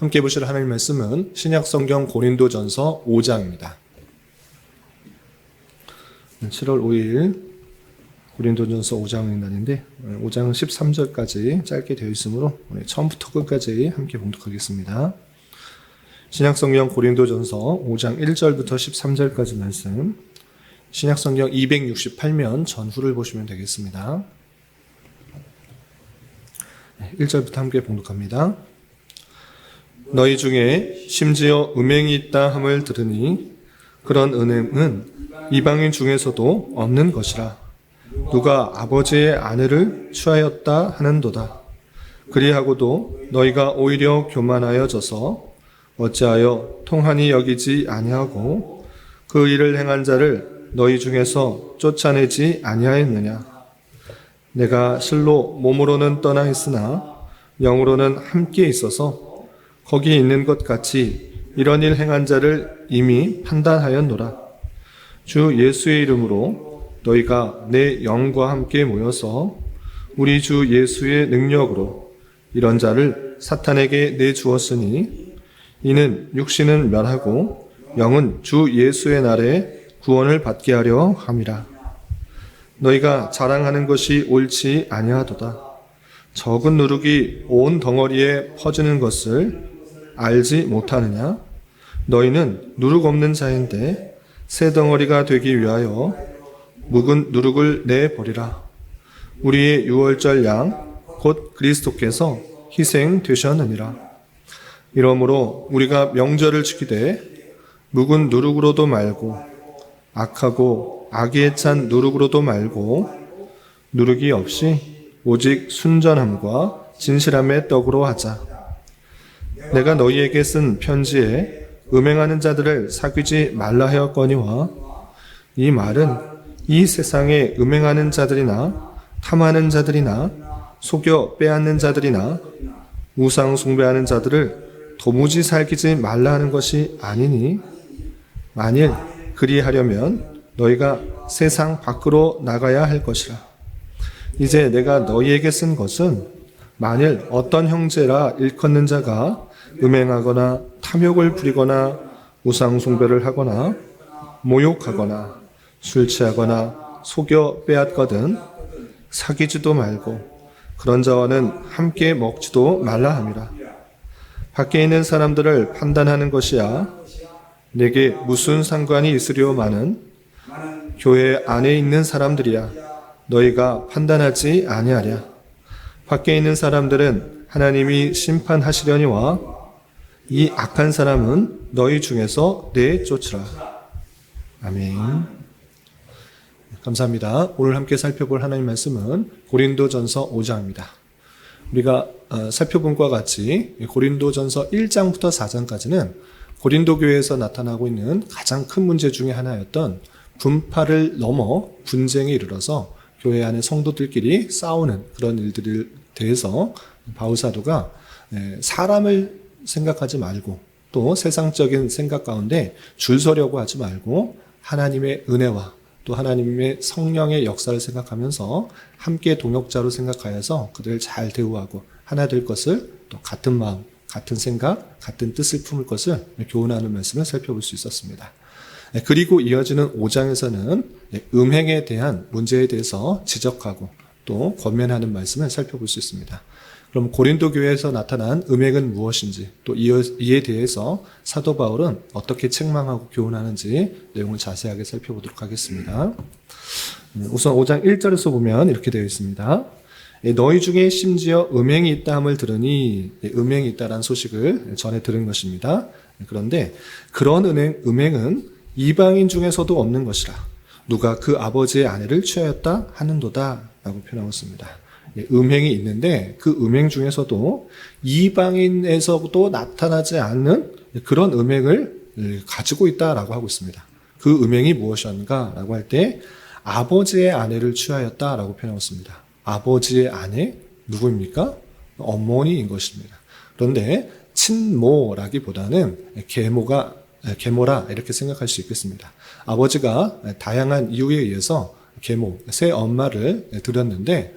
함께 보실 하나님 말씀은 신약성경 고린도전서 5장입니다. 7월 5일 고린도전서 5장의 날인데 5장 13절까지 짧게 되어 있으므로 처음부터 끝까지 함께 봉독하겠습니다. 신약성경 고린도전서 5장 1절부터 13절까지 말씀, 신약성경 268면 전후를 보시면 되겠습니다. 1절부터 함께 봉독합니다. 너희 중에 심지어 음행이 있다 함을 들으니 그런 은행은 이방인 중에서도 없는 것이라. 누가 아버지의 아내를 취하였다 하는도다. 그리하고도 너희가 오히려 교만하여져서 어찌하여 통한이 여기지 아니하고 그 일을 행한 자를 너희 중에서 쫓아내지 아니하였느냐. 내가 실로 몸으로는 떠나 있으나 영으로는 함께 있어서 거기 있는 것 같이 이런 일 행한 자를 이미 판단하였노라. 주 예수의 이름으로 너희가 내 영과 함께 모여서 우리 주 예수의 능력으로 이런 자를 사탄에게 내주었으니 이는 육신은 멸하고 영은 주 예수의 날에 구원을 받게 하려 함이라. 너희가 자랑하는 것이 옳지 아니하도다. 적은 누룩이 온 덩어리에 퍼지는 것을 알지 못하느냐? 너희는 누룩 없는 자인데 새 덩어리가 되기 위하여 묵은 누룩을 내버리라. 우리의 유월절 양 곧 그리스도께서 희생되셨느니라. 이러므로 우리가 명절을 지키되 묵은 누룩으로도 말고 악하고 악에 찬 누룩으로도 말고 누룩이 없이 오직 순전함과 진실함의 떡으로 하자. 내가 너희에게 쓴 편지에 음행하는 자들을 사귀지 말라 하였거니와 이 말은 이 세상에 음행하는 자들이나 탐하는 자들이나 속여 빼앗는 자들이나 우상 숭배하는 자들을 도무지 살기지 말라 하는 것이 아니니 만일 그리하려면 너희가 세상 밖으로 나가야 할 것이라. 이제 내가 너희에게 쓴 것은 만일 어떤 형제라 일컫는 자가 음행하거나 탐욕을 부리거나 우상 숭배를 하거나 모욕하거나 술 취하거나 속여 빼앗거든 사귀지도 말고 그런 자와는 함께 먹지도 말라 함이라. 밖에 있는 사람들을 판단하는 것이야 내게 무슨 상관이 있으려마는 교회 안에 있는 사람들이야 너희가 판단하지 아니하랴. 밖에 있는 사람들은 하나님이 심판하시려니와 이 악한 사람은 너희 중에서 내쫓으라. 아멘. 감사합니다. 오늘 함께 살펴볼 하나님 말씀은 고린도전서 5장입니다. 우리가 살펴본 것과 같이 고린도전서 1장부터 4장까지는 고린도 교회에서 나타나고 있는 가장 큰 문제 중에 하나였던 분파를 넘어 분쟁에 이르러서 교회 안에 성도들끼리 싸우는 그런 일들에 대해서 바울 사도가 사람을 생각하지 말고 또 세상적인 생각 가운데 줄 서려고 하지 말고 하나님의 은혜와 또 하나님의 성령의 역사를 생각하면서 함께 동역자로 생각하여서 그들을 잘 대우하고 하나 될 것을 또 같은 마음, 같은 생각, 같은 뜻을 품을 것을 교훈하는 말씀을 살펴볼 수 있었습니다. 그리고 이어지는 5장에서는 음행에 대한 문제에 대해서 지적하고 또 권면하는 말씀을 살펴볼 수 있습니다. 그럼 고린도 교회에서 나타난 음행은 무엇인지 또 이에 대해서 사도 바울은 어떻게 책망하고 교훈하는지 내용을 자세하게 살펴보도록 하겠습니다. 우선 5장 1절에서 보면 이렇게 되어 있습니다. 너희 중에 심지어 음행이 있다 함을 들으니 음행이 있다라는 소식을 전해 들은 것입니다. 그런데 그런 음행은 이방인 중에서도 없는 것이라. 누가 그 아버지의 아내를 취하였다 하는도다 라고 표현하고 있습니다. 음행이 있는데 그 음행 중에서도 이방인에서도 나타나지 않는 그런 음행을 가지고 있다라고 하고 있습니다. 그 음행이 무엇인가 라고 할 때 아버지의 아내를 취하였다라고 표현하고 있습니다. 아버지의 아내 누구입니까? 어머니인 것입니다. 그런데 친모라기보다는 계모라 이렇게 생각할 수 있겠습니다. 아버지가 다양한 이유에 의해서 계모, 새 엄마를 들였는데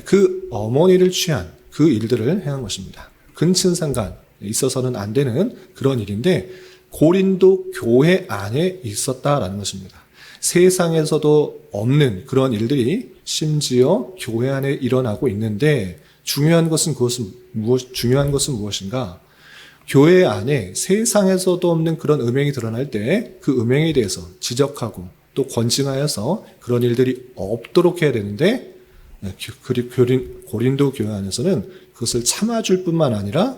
그 어머니를 취한 그 일들을 행한 것입니다. 근친상간, 있어서는 안 되는 그런 일인데 고린도 교회 안에 있었다라는 것입니다. 세상에서도 없는 그런 일들이 심지어 교회 안에 일어나고 있는데 중요한 것은 무엇인가? 교회 안에 세상에서도 없는 그런 음행이 드러날 때 그 음행에 대해서 지적하고 또 권징하여서 그런 일들이 없도록 해야 되는데 고린도 교회 안에서는 그것을 참아줄 뿐만 아니라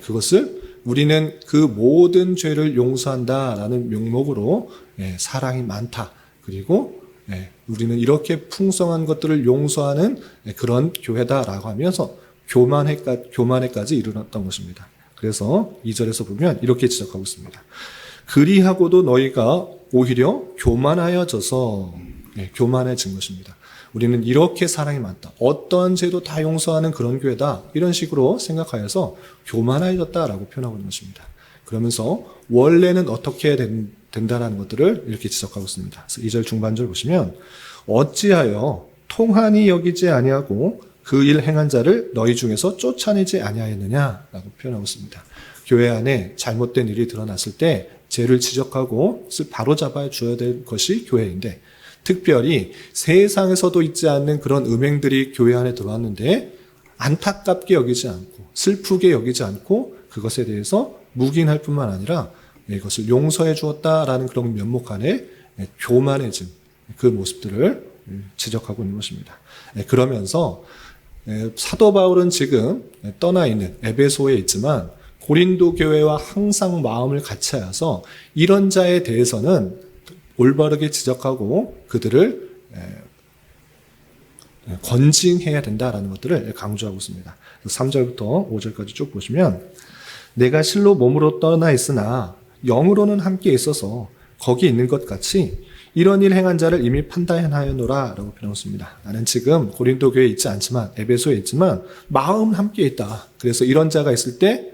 그것을 우리는 그 모든 죄를 용서한다라는 명목으로 사랑이 많다. 그리고 우리는 이렇게 풍성한 것들을 용서하는 그런 교회다라고 하면서 교만에까지 이르렀던 것입니다. 그래서 2절에서 보면 이렇게 지적하고 있습니다. 그리하고도 너희가 오히려 교만하여져서 교만해진 것입니다. 우리는 이렇게 사랑이 많다. 어떠한 죄도 다 용서하는 그런 교회다. 이런 식으로 생각하여서 교만해졌다라고 표현하고 있는 것입니다. 그러면서 원래는 어떻게 해야 된다는 것들을 이렇게 지적하고 있습니다. 그래서 2절 중반절 보시면 어찌하여 통한이 여기지 아니하고 그 일 행한 자를 너희 중에서 쫓아내지 아니하였느냐라고 표현하고 있습니다. 교회 안에 잘못된 일이 드러났을 때 죄를 지적하고 바로 잡아 줘야 될 것이 교회인데 특별히 세상에서도 있지 않는 그런 음행들이 교회 안에 들어왔는데 안타깝게 여기지 않고 슬프게 여기지 않고 그것에 대해서 묵인할 뿐만 아니라 이것을 용서해 주었다라는 그런 면목 안에 교만해진 그 모습들을 지적하고 있는 것입니다. 그러면서 사도 바울은 지금 떠나 있는 에베소에 있지만 고린도 교회와 항상 마음을 같이 하여서 이런 자에 대해서는 올바르게 지적하고 그들을 권징해야 된다라는 것들을 강조하고 있습니다. 3절부터 5절까지 쭉 보시면 내가 실로 몸으로 떠나 있으나 영으로는 함께 있어서 거기 있는 것 같이 이런 일 행한 자를 이미 판단하였노라 라고 표현했습니다. 나는 지금 고린도 교회에 있지 않지만 에베소에 있지만 마음 함께 있다. 그래서 이런 자가 있을 때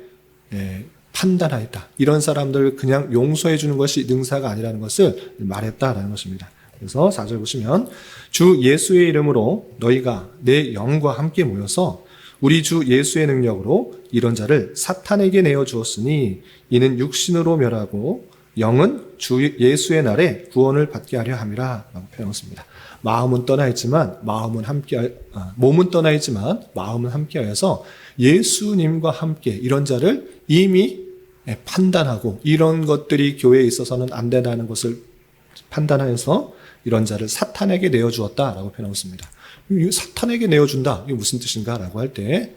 판단하였다. 이런 사람들을 그냥 용서해 주는 것이 능사가 아니라는 것을 말했다라는 것입니다. 그래서 4절 보시면 주 예수의 이름으로 너희가 내 영과 함께 모여서 우리 주 예수의 능력으로 이런 자를 사탄에게 내어주었으니 이는 육신으로 멸하고 영은 주 예수의 날에 구원을 받게 하려 함이라 라고 표현했습니다. 몸은 떠나 있지만 마음은 함께하여서 예수님과 함께 이런 자를 이미 판단하고 이런 것들이 교회에 있어서는 안 된다는 것을 판단하여서 이런 자를 사탄에게 내어주었다라고 표현했습니다. 사탄에게 내어준다. 이게 무슨 뜻인가라고 할 때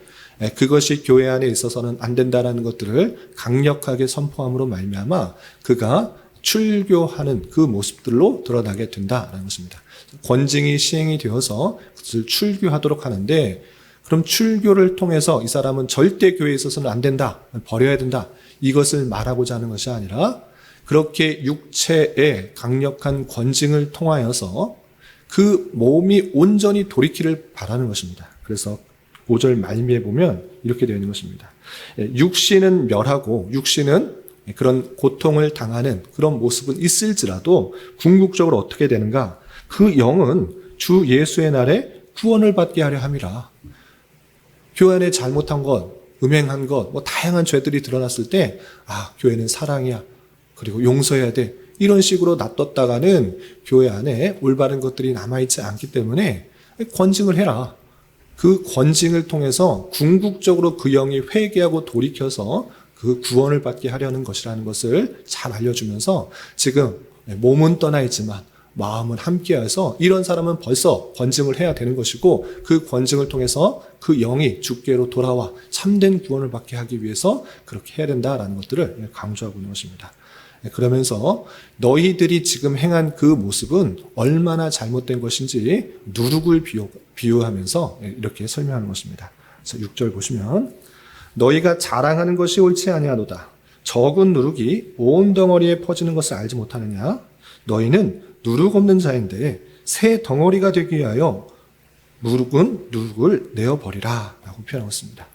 그것이 교회 안에 있어서는 안 된다라는 것들을 강력하게 선포함으로 말미암아 그가 출교하는 그 모습들로 드러나게 된다라는 것입니다. 권징이 시행이 되어서 그것을 출교하도록 하는데 그럼 출교를 통해서 이 사람은 절대 교회에 있어서는 안 된다, 버려야 된다 이것을 말하고자 하는 것이 아니라 그렇게 육체의 강력한 권징을 통하여서 그 몸이 온전히 돌이키를 바라는 것입니다. 그래서 5절 말미에 보면 이렇게 되어 있는 것입니다. 육신은 멸하고 육신은 그런 고통을 당하는 그런 모습은 있을지라도 궁극적으로 어떻게 되는가? 그 영은 주 예수의 날에 구원을 받게 하려 함이라. 교회 안에 잘못한 것, 음행한 것, 다양한 죄들이 드러났을 때 교회는 사랑이야. 그리고 용서해야 돼. 이런 식으로 놔뒀다가는 교회 안에 올바른 것들이 남아있지 않기 때문에 권징을 해라. 그 권징을 통해서 궁극적으로 그 영이 회개하고 돌이켜서 그 구원을 받게 하려는 것이라는 것을 잘 알려주면서 지금 몸은 떠나 있지만 마음은 함께해서 이런 사람은 벌써 권징을 해야 되는 것이고 그 권징을 통해서 그 영이 주께로 돌아와 참된 구원을 받게 하기 위해서 그렇게 해야 된다라는 것들을 강조하고 있는 것입니다. 그러면서 너희들이 지금 행한 그 모습은 얼마나 잘못된 것인지 누룩을 비유하면서 이렇게 설명하는 것입니다. 그래서 6절 보시면 너희가 자랑하는 것이 옳지 아니하도다. 적은 누룩이 온 덩어리에 퍼지는 것을 알지 못하느냐? 너희는 누룩 없는 자인데 새 덩어리가 되기 위하여 누룩을 내어버리라 라고 표현했습니다.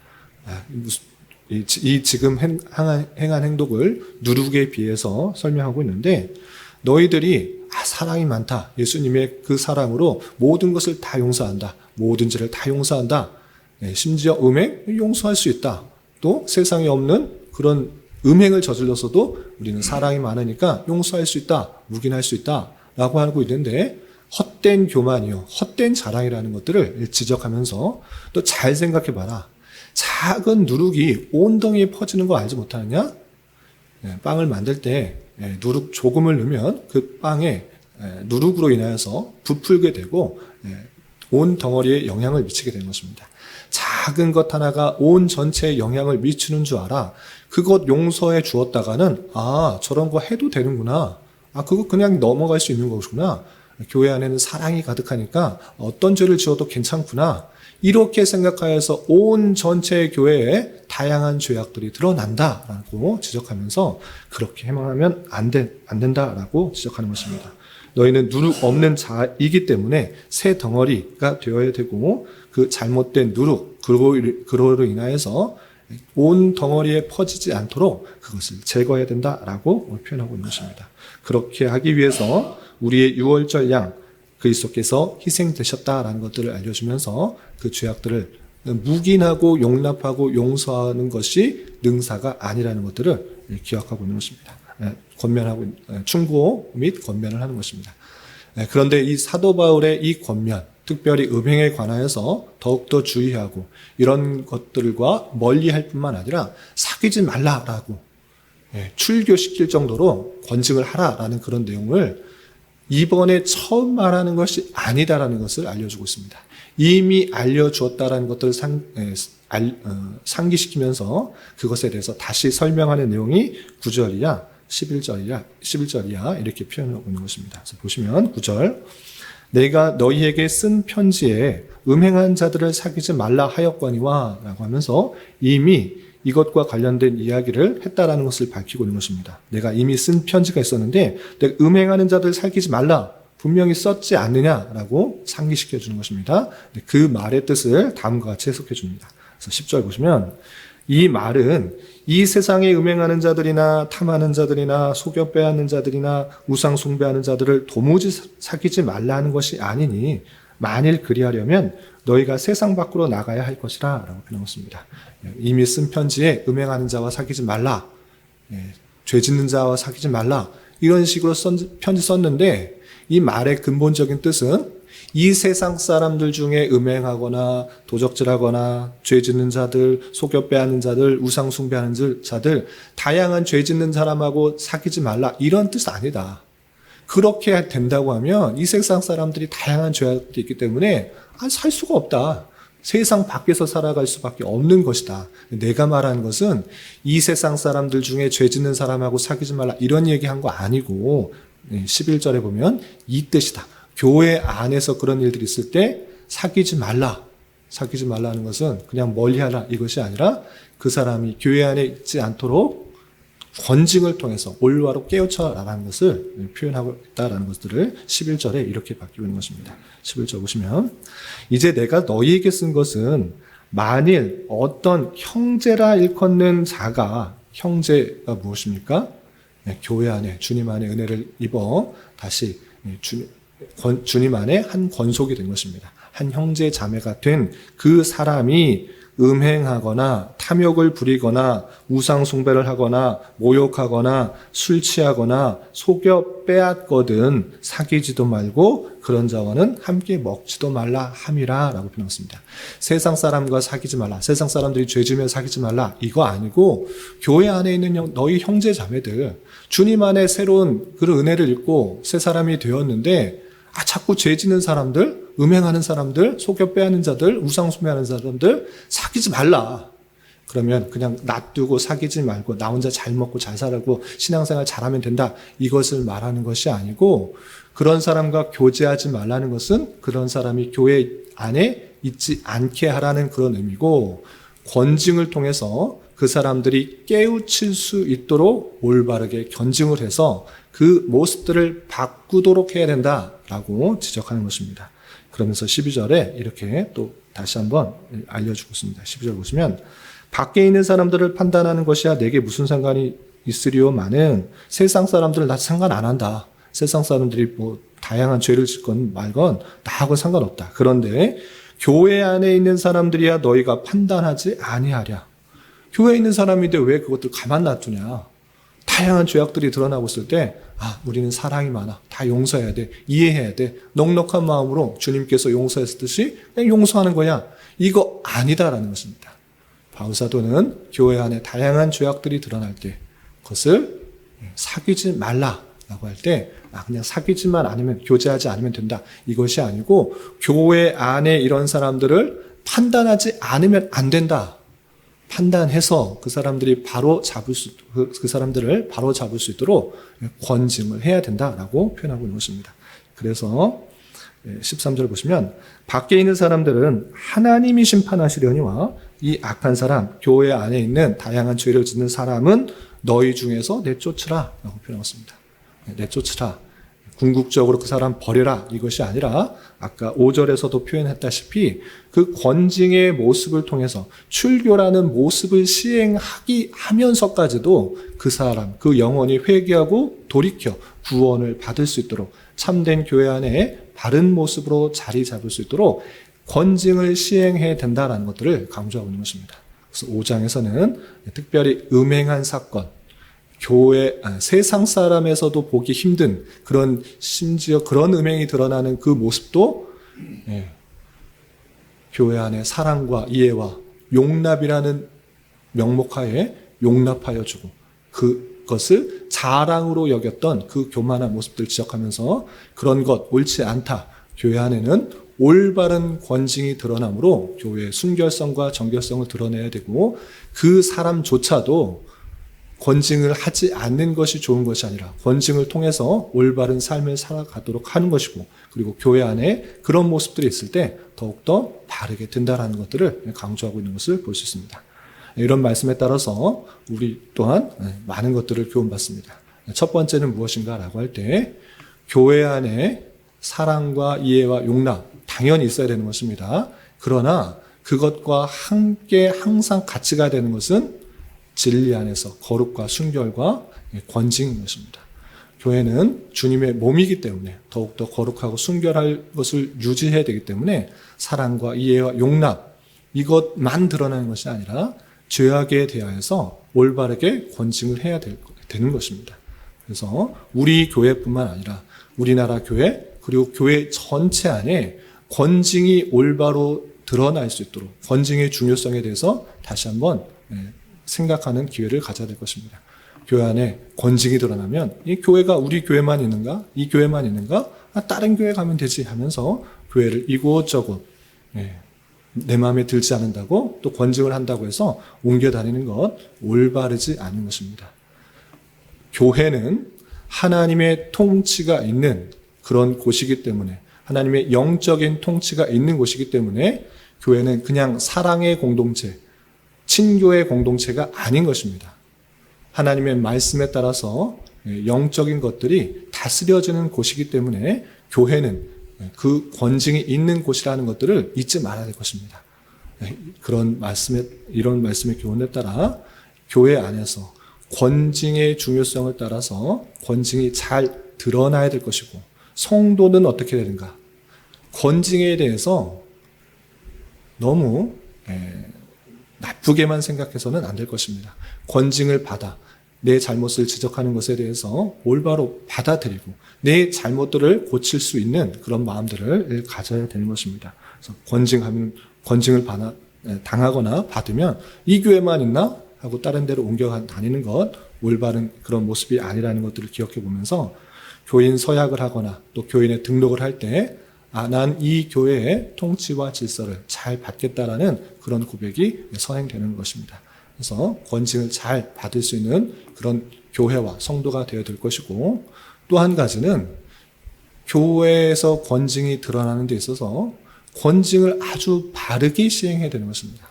이 지금 행한 행동을 누룩에 비해서 설명하고 있는데 너희들이 사랑이 많다. 예수님의 그 사랑으로 모든 것을 다 용서한다. 모든 죄를 다 용서한다. 심지어 음행 용서할 수 있다. 또 세상에 없는 그런 음행을 저질렀어도 우리는 사랑이 많으니까 용서할 수 있다, 묵인할 수 있다 라고 하고 있는데, 헛된 교만이요, 헛된 자랑이라는 것들을 지적하면서 또 잘 생각해봐라. 작은 누룩이 온 덩이에 퍼지는 거 알지 못하느냐? 빵을 만들 때 누룩 조금을 넣으면 그 빵에 누룩으로 인하여서 부풀게 되고 온 덩어리에 영향을 미치게 되는 것입니다. 작은 것 하나가 온 전체에 영향을 미치는 줄 알아. 그것 용서해 주었다가는 저런 거 해도 되는구나. 그거 그냥 넘어갈 수 있는 거구나. 교회 안에는 사랑이 가득하니까 어떤 죄를 지어도 괜찮구나. 이렇게 생각하여서 온 전체 교회에 다양한 죄악들이 드러난다라고 지적하면서 그렇게 행하면 안 된다라고 지적하는 것입니다. 너희는 누룩 없는 자이기 때문에 새 덩어리가 되어야 되고, 그 잘못된 누룩, 그로로 인하여서 온 덩어리에 퍼지지 않도록 그것을 제거해야 된다라고 표현하고 있는 것입니다. 그렇게 하기 위해서 우리의 유월절 양 그리스도께서 희생되셨다라는 것들을 알려주면서 그 죄악들을 묵인하고 용납하고 용서하는 것이 능사가 아니라는 것들을 기억하고 있는 것입니다. 충고 및 권면을 하는 것입니다. 그런데 이 사도 바울의 이 권면, 특별히 음행에 관하여서 더욱더 주의하고 이런 것들과 멀리할 뿐만 아니라 사귀지 말라라고 출교시킬 정도로 권징을 하라라는 그런 내용을 이번에 처음 말하는 것이 아니다라는 것을 알려주고 있습니다. 이미 알려주었다라는 것들을 상기시키면서 그것에 대해서 다시 설명하는 내용이 9절이야 11절이야 이렇게 표현하고 있는 것입니다. 그래서 보시면 9절, 내가 너희에게 쓴 편지에 음행한 자들을 사귀지 말라 하였거니와 라고 하면서 이미 이것과 관련된 이야기를 했다라는 것을 밝히고 있는 것입니다. 내가 이미 쓴 편지가 있었는데 내가 음행하는 자들 사귀지 말라 분명히 썼지 않느냐라고 상기시켜 주는 것입니다. 그 말의 뜻을 다음과 같이 해석해 줍니다. 그래서 10절 보시면 이 말은 이 세상에 음행하는 자들이나 탐하는 자들이나 속여 빼앗는 자들이나 우상 숭배하는 자들을 도무지 사귀지 말라는 것이 아니니 만일 그리하려면 너희가 세상 밖으로 나가야 할 것이라 라고 표현했습니다. 이미 쓴 편지에 음행하는 자와 사귀지 말라, 죄 짓는 자와 사귀지 말라 이런 식으로 편지 썼는데 이 말의 근본적인 뜻은 이 세상 사람들 중에 음행하거나 도적질하거나 죄 짓는 자들, 속여 빼앗는 자들, 우상 숭배하는 자들, 다양한 죄 짓는 사람하고 사귀지 말라 이런 뜻 아니다. 그렇게 된다고 하면 이 세상 사람들이 다양한 죄악들이 있기 때문에 살 수가 없다. 세상 밖에서 살아갈 수밖에 없는 것이다. 내가 말하는 것은 이 세상 사람들 중에 죄 짓는 사람하고 사귀지 말라 이런 얘기한 거 아니고 11절에 보면 이 뜻이다. 교회 안에서 그런 일들이 있을 때 사귀지 말라는 것은 그냥 멀리하라 이것이 아니라 그 사람이 교회 안에 있지 않도록 권징을 통해서 올바로 깨우쳐라라는 것을 표현하고 있다라는 것들을 11절에 이렇게 바뀌고 있는 것입니다. 11절 보시면 이제 내가 너희에게 쓴 것은 만일 어떤 형제라 일컫는 자가, 형제가 무엇입니까? 교회 안에 주님 안에 은혜를 입어 다시 주님 안에 한 권속이 된 것입니다. 한 형제 자매가 된 그 사람이 음행하거나 탐욕을 부리거나 우상 숭배를 하거나 모욕하거나 술 취하거나 속여 빼앗거든 사귀지도 말고 그런 자와는 함께 먹지도 말라 함이라 라고 표현했습니다. 세상 사람과 사귀지 말라, 세상 사람들이 죄 지으며 사귀지 말라 이거 아니고 교회 안에 있는 너희 형제 자매들 주님 안에 새로운 그런 은혜를 입고 새 사람이 되었는데 자꾸 죄 짓는 사람들, 음행하는 사람들, 속여 빼앗는 자들, 우상 숭배하는 사람들 사귀지 말라. 그러면 그냥 놔두고 사귀지 말고 나 혼자 잘 먹고 잘 살고 신앙생활 잘하면 된다. 이것을 말하는 것이 아니고 그런 사람과 교제하지 말라는 것은 그런 사람이 교회 안에 있지 않게 하라는 그런 의미고 권징을 통해서 그 사람들이 깨우칠 수 있도록 올바르게 견증을 해서 그 모습들을 바꾸도록 해야 된다라고 지적하는 것입니다. 그러면서 12절에 이렇게 또 다시 한번 알려주고 있습니다. 12절 보시면 밖에 있는 사람들을 판단하는 것이야 내게 무슨 상관이 있으리요마는 세상 사람들은 나 상관 안 한다. 세상 사람들이 뭐 다양한 죄를 짓건 말건 나하고 상관없다. 그런데 교회 안에 있는 사람들이야 너희가 판단하지 아니하랴. 교회에 있는 사람인데 왜 그것들 가만 놔두냐. 다양한 죄악들이 드러나고 있을 때 우리는 사랑이 많아. 다 용서해야 돼. 이해해야 돼. 넉넉한 마음으로 주님께서 용서했듯이 그냥 용서하는 거야. 이거 아니다라는 것입니다. 바울사도는 교회 안에 다양한 죄악들이 드러날 때 그것을 사귀지 말라라고 할 때 그냥 사귀지만 않으면, 교제하지 않으면 된다. 이것이 아니고 교회 안에 이런 사람들을 판단하지 않으면 안 된다. 판단해서 그 사람들을 바로 잡을 수 있도록 권징을 해야 된다라고 표현하고 있는 것입니다. 그래서 13절 보시면 밖에 있는 사람들은 하나님이 심판하시려니와 이 악한 사람, 교회 안에 있는 다양한 죄를 짓는 사람은 너희 중에서 내쫓으라 라고 표현하였습니다. 내쫓으라. 궁극적으로 그 사람 버려라 이것이 아니라 아까 5절에서도 표현했다시피 그 권징의 모습을 통해서 출교라는 모습을 하면서까지도 그 사람, 그 영혼이 회개하고 돌이켜 구원을 받을 수 있도록 참된 교회 안에 바른 모습으로 자리 잡을 수 있도록 권징을 시행해야 된다는 것들을 강조하고 있는 것입니다. 그래서 5장에서는 특별히 음행한 사건, 세상 사람에서도 보기 힘든 심지어 그런 음행이 드러나는 그 모습도 교회 안에 사랑과 이해와 용납이라는 명목하에 용납하여 주고 그것을 자랑으로 여겼던 그 교만한 모습들을 지적하면서 그런 것 옳지 않다. 교회 안에는 올바른 권징이 드러나므로 교회의 순결성과 정결성을 드러내야 되고 그 사람조차도 권징을 하지 않는 것이 좋은 것이 아니라 권징을 통해서 올바른 삶을 살아가도록 하는 것이고 그리고 교회 안에 그런 모습들이 있을 때 더욱더 바르게 된다는 것들을 강조하고 있는 것을 볼 수 있습니다. 이런 말씀에 따라서 우리 또한 많은 것들을 교훈받습니다. 첫 번째는 무엇인가라고 할 때 교회 안에 사랑과 이해와 용납 당연히 있어야 되는 것입니다. 그러나 그것과 함께 항상 같이 가야 되는 것은 진리 안에서 거룩과 순결과 권징인 것입니다. 교회는 주님의 몸이기 때문에 더욱더 거룩하고 순결할 것을 유지해야 되기 때문에 사랑과 이해와 용납 이것만 드러나는 것이 아니라 죄악에 대하여서 올바르게 권징을 해야 되는 것입니다. 그래서 우리 교회뿐만 아니라 우리나라 교회 그리고 교회 전체 안에 권징이 올바로 드러날 수 있도록 권징의 중요성에 대해서 다시 한번 생각하는 기회를 가져야 될 것입니다. 교회 안에 권징이 드러나면 이 교회가 우리 교회만 있는가? 이 교회만 있는가? 다른 교회 가면 되지 하면서 교회를 이곳저곳 내 마음에 들지 않는다고 또 권징을 한다고 해서 옮겨 다니는 것 올바르지 않은 것입니다. 교회는 하나님의 통치가 있는 그런 곳이기 때문에 하나님의 영적인 통치가 있는 곳이기 때문에 교회는 그냥 사랑의 공동체 친교의 공동체가 아닌 것입니다. 하나님의 말씀에 따라서 영적인 것들이 다스려지는 곳이기 때문에 교회는 그 권징이 있는 곳이라는 것들을 잊지 말아야 될 것입니다. 이런 말씀의 교훈에 따라 교회 안에서 권징의 중요성을 따라서 권징이 잘 드러나야 될 것이고 성도는 어떻게 되는가? 권징에 대해서 너무 나쁘게만 생각해서는 안 될 것입니다. 권징을 받아 내 잘못을 지적하는 것에 대해서 올바로 받아들이고 내 잘못들을 고칠 수 있는 그런 마음들을 가져야 되는 것입니다. 그래서 권징을 당하거나 받으면 이 교회만 있나 하고 다른 데로 옮겨 다니는 것 올바른 그런 모습이 아니라는 것들을 기억해 보면서 교인 서약을 하거나 또 교인에 등록을 할 때 난 이 교회의 통치와 질서를 잘 받겠다라는 그런 고백이 선행되는 것입니다. 그래서 권징을 잘 받을 수 있는 그런 교회와 성도가 되어야 될 것이고 또 한 가지는 교회에서 권징이 드러나는 데 있어서 권징을 아주 바르게 시행해야 되는 것입니다.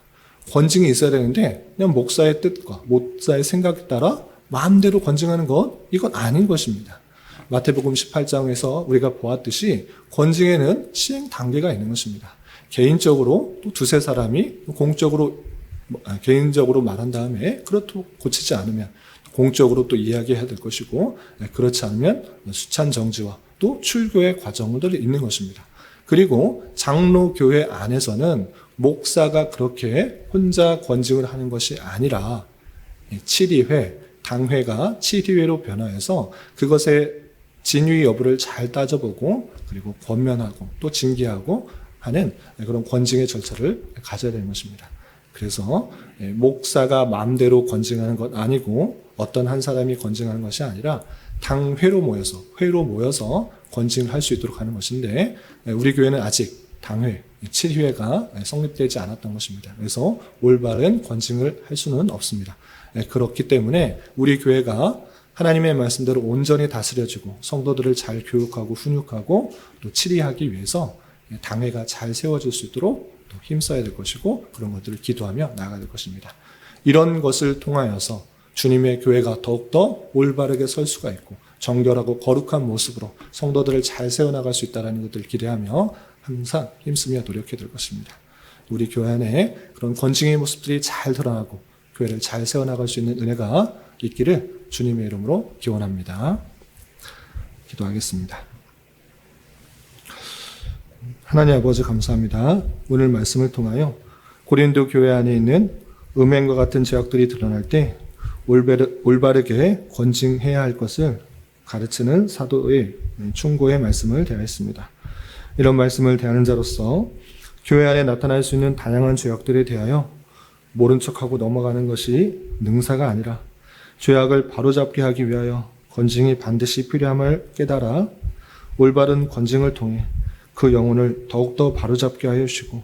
권징이 있어야 되는데 그냥 목사의 뜻과 목사의 생각에 따라 마음대로 권징하는 것 이건 아닌 것입니다. 마태복음 18장에서 우리가 보았듯이 권징에는 시행 단계가 있는 것입니다. 개인적으로 또 두세 사람이 개인적으로 말한 다음에 그렇다고 고치지 않으면 공적으로 또 이야기해야 될 것이고 그렇지 않으면 수찬 정지와 또 출교의 과정들이 있는 것입니다. 그리고 장로교회 안에서는 목사가 그렇게 혼자 권징을 하는 것이 아니라 7위회, 당회가 7위회로 변화해서 그것의 진위 여부를 잘 따져보고 그리고 권면하고 또 징계하고 하는 그런 권징의 절차를 가져야 되는 것입니다. 그래서 목사가 마음대로 권징하는 것 아니고 어떤 한 사람이 권징하는 것이 아니라 당회로 모여서 회로 모여서 권징을 할 수 있도록 하는 것인데 우리 교회는 아직 당회 7회가 성립되지 않았던 것입니다. 그래서 올바른 권징을 할 수는 없습니다. 그렇기 때문에 우리 교회가 하나님의 말씀대로 온전히 다스려지고 성도들을 잘 교육하고 훈육하고 또 치리하기 위해서 당회가 잘 세워질 수 있도록 또 힘써야 될 것이고 그런 것들을 기도하며 나아가야 될 것입니다. 이런 것을 통하여서 주님의 교회가 더욱더 올바르게 설 수가 있고 정결하고 거룩한 모습으로 성도들을 잘 세워나갈 수 있다는 것들을 기대하며 항상 힘쓰며 노력해야 될 것입니다. 우리 교회 안에 그런 권징의 모습들이 잘 드러나고 교회를 잘 세워나갈 수 있는 은혜가 있기를 주님의 이름으로 기원합니다. 기도하겠습니다. 하나님 아버지 감사합니다. 오늘 말씀을 통하여 고린도 교회 안에 있는 음행과 같은 죄악들이 드러날 때 올바르게 권징해야 할 것을 가르치는 사도의 충고의 말씀을 대하였습니다. 이런 말씀을 대하는 자로서 교회 안에 나타날 수 있는 다양한 죄악들에 대하여 모른 척하고 넘어가는 것이 능사가 아니라 죄악을 바로잡게 하기 위하여 권징이 반드시 필요함을 깨달아 올바른 권징을 통해 그 영혼을 더욱더 바로잡게 하여 주시고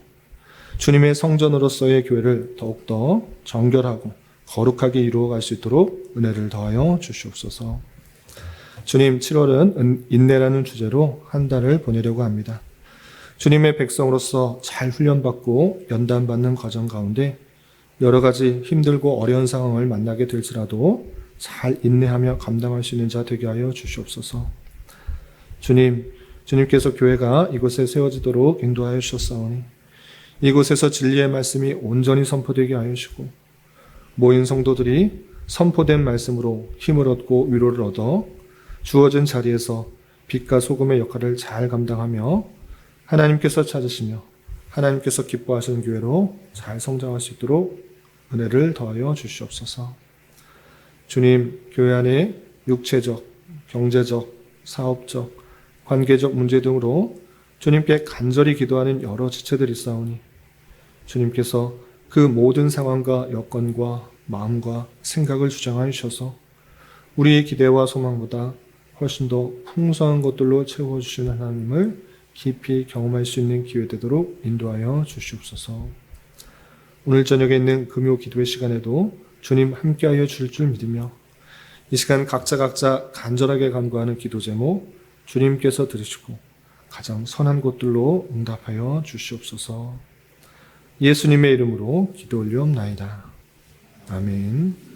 주님의 성전으로서의 교회를 더욱더 정결하고 거룩하게 이루어갈 수 있도록 은혜를 더하여 주시옵소서. 주님, 7월은 인내라는 주제로 한 달을 보내려고 합니다. 주님의 백성으로서 잘 훈련받고 연단받는 과정 가운데 여러 가지 힘들고 어려운 상황을 만나게 될지라도 잘 인내하며 감당할 수 있는 자 되게 하여 주시옵소서. 주님께서 교회가 이곳에 세워지도록 인도하여 주셨사오니 이곳에서 진리의 말씀이 온전히 선포되게 하여 주시고 모인 성도들이 선포된 말씀으로 힘을 얻고 위로를 얻어 주어진 자리에서 빛과 소금의 역할을 잘 감당하며 하나님께서 찾으시며 하나님께서 기뻐하시는 교회로 잘 성장할 수 있도록 은혜를 더하여 주시옵소서. 주님, 교회 안에 육체적, 경제적, 사업적, 관계적 문제 등으로 주님께 간절히 기도하는 여러 지체들이 있사오니 주님께서 그 모든 상황과 여건과 마음과 생각을 주장하여 주셔서 우리의 기대와 소망보다 훨씬 더 풍성한 것들로 채워주시는 하나님을 깊이 경험할 수 있는 기회 되도록 인도하여 주시옵소서. 오늘 저녁에 있는 금요 기도의 시간에도 주님 함께하여 주실 줄 믿으며 이 시간 각자 간절하게 간구하는 기도 제목 주님께서 들으시고 가장 선한 것들로 응답하여 주시옵소서. 예수님의 이름으로 기도 올리옵나이다. 아멘.